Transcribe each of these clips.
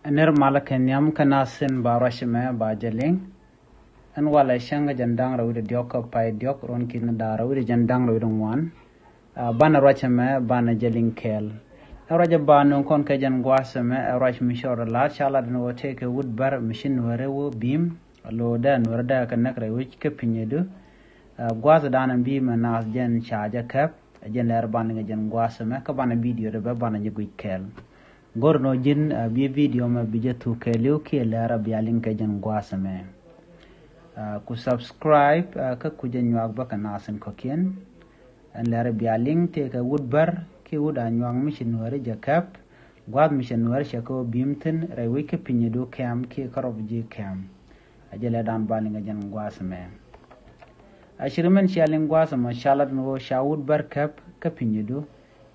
Ner malaken yam kanasin barashme bajaling an wala shanga jandang rawide diok pai diok ron kin da rawide jandang rawide wan bana rachme bana jaling kel raja banu kon ke jan gwasme rach mishor la shala no take wood bar machine were wo bim lo da no da kanak rawich ke pinyedu gwas danan bim na jen chaja kap jen ler ban jan gwasme ka bana video de bana jiguy kel gorno jin bi video ma bijatu keliu ki lara bialin ka jan gwasme ku subscribe ka ku jan yuak ba kanasin ko ken an lara bialin te ka woodbar ki wood anwang mission wari jakap gwad mission wari shako bimten rewi ke pinyedo kam ki karob ji kam ajele dan balin ka jan gwasme ashirmen shalin gwasma shalat no shawud bar kap ka pinyedo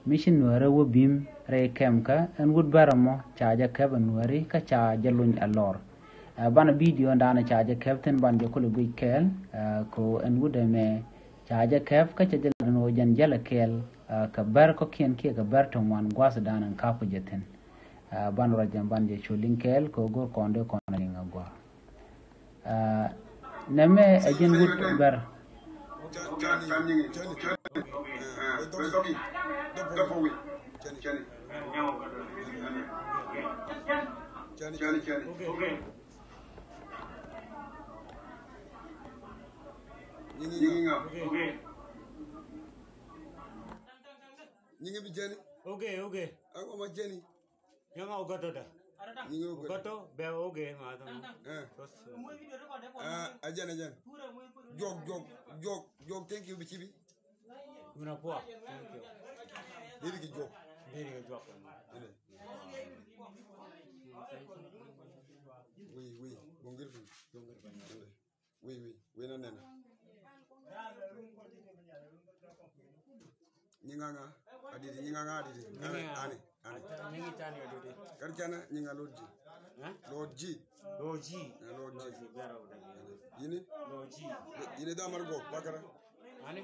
mission wari wo bim re kemka en wood baramo chaja keben wari ka chaja luny alor bana video ndana chaja captain ban je kulu gui kel ko en wood me chaja kef ka chaja no jan jala kel ka bar ko kien ki ka bar ton wan gwas danan ka ko jeten ban rajam ban je chulin kel ko gor konde kono nga gwa neme ajin wood bar Okay. Aku mau Jenny. Yang aku gato dah. Gato, bear okay, madam. Ajan. Jog. Thank you, Bichibi. Guna puas. Thank you. Diri ke jog. Oui. Bongir. Oui, nana. Nyinganga adidi. Ani. Nyingi tani adidi. Karjana nyinga lodji. Lodji. Bera udah. Yini? Lodji. Yini da margo bakara. Ani?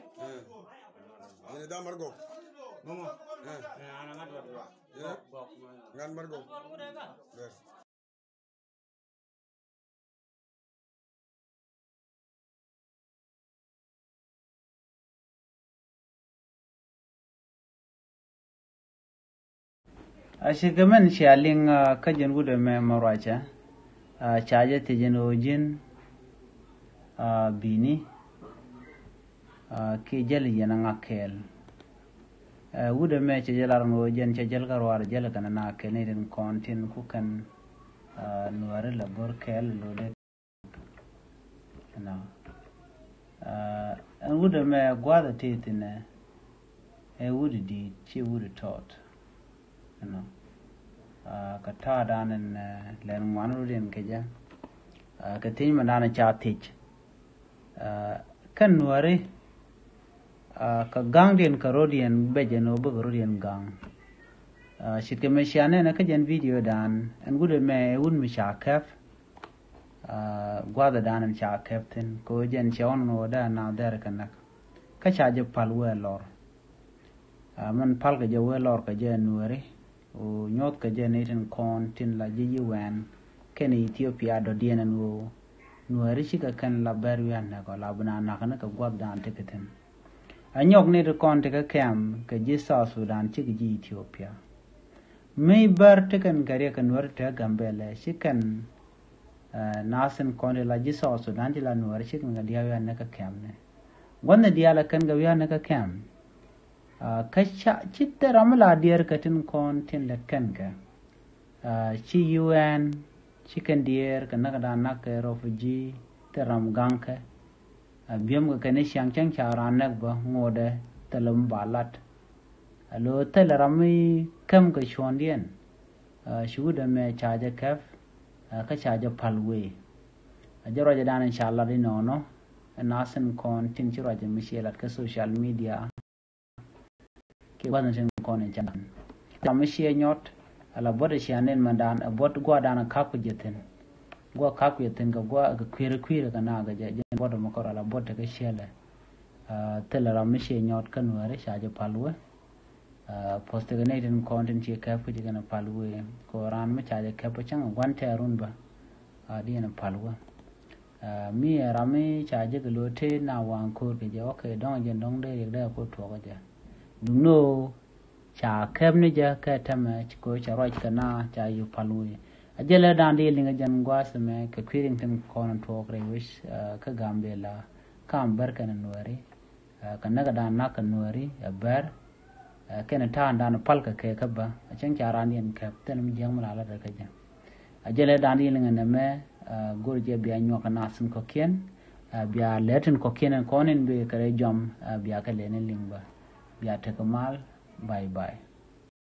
Yini da margo. Momo. Ana ngadwa dua. Ngan margo. Ber. ashikamen shaling ka jan wood me maracha chaja te jan ojin bini ki jali yana ngakel wood me chajalar no jen chajal garwar jala kana na keneden kontin ku kan nuare la gor kel lo de na wood me gwada tetine wood di chi wood tot ka ta danan len wanu den keja ka tin manana chatich kan nuare ka gang den karodian bejeno bugorodian gang shit ke meshane na ka jan video dan en gude me un mi chakaf gwada danan chakaften ko jan chon no da na der kanak ka chaje palwe lor man pal ka je we lor ka je nuare o nyot ka generating kon tin la ji wen ken Ethiopia do dienen wo nuari chika kan la berwian na ko la buna na kana ka gwab dan teketen anyok ne de kon te ka kem ka ji sa Sudan chi ji Ethiopia me bar teken gare kan nuar te gambele chikan nasen kon la ji sa Sudan ti la nuari chikan ga dia na ka kem ne wonna dia la kan ga wi na ka kem kacha chitta ramla dier katin kon tin la kanga chi UN chicken dier kana kada nak refugee teram ganka biam ga kane syang chang charanak ba ngode telam balat alo telarami kam ga shondien shuda me chaja kaf ka chaja palwe ajaro jadan inshallah dinono nasen kon tin chiro ja mishelat ka social media ke wadan sen kon en chanan tamishi nyot ala boda shanen mandan abot gwa dana kaku jeten gwa kaku jeten ga gwa ga kwire kana ga je boda makora ala boda ga shele tela ramishi nyot kanware shaje palwe poste gane tin content che kap ku jigana palwe ko ran ma cha je kap chang wan te run ba di na palwa mi rami cha je lo te na wan ko ke je okay dong je dong de de ko to ko je đúng no cha kap ni je ka tama ko cha roi kana cha yu palwe ajela dan de linga jan gwa me ka kwiring tin kon to kre wish ka gambela kam barkan nuari kana ga dan na kan nuari bar kena ta dan palka ke ka ba chen cha ran yen ka ten mi jang mala la ka ja ajela dan de linga na me gurje biya nyo kana sun ko ken biya letin ko ken konin be kare jom biya ka lenen lingba biya ta kamal bye bye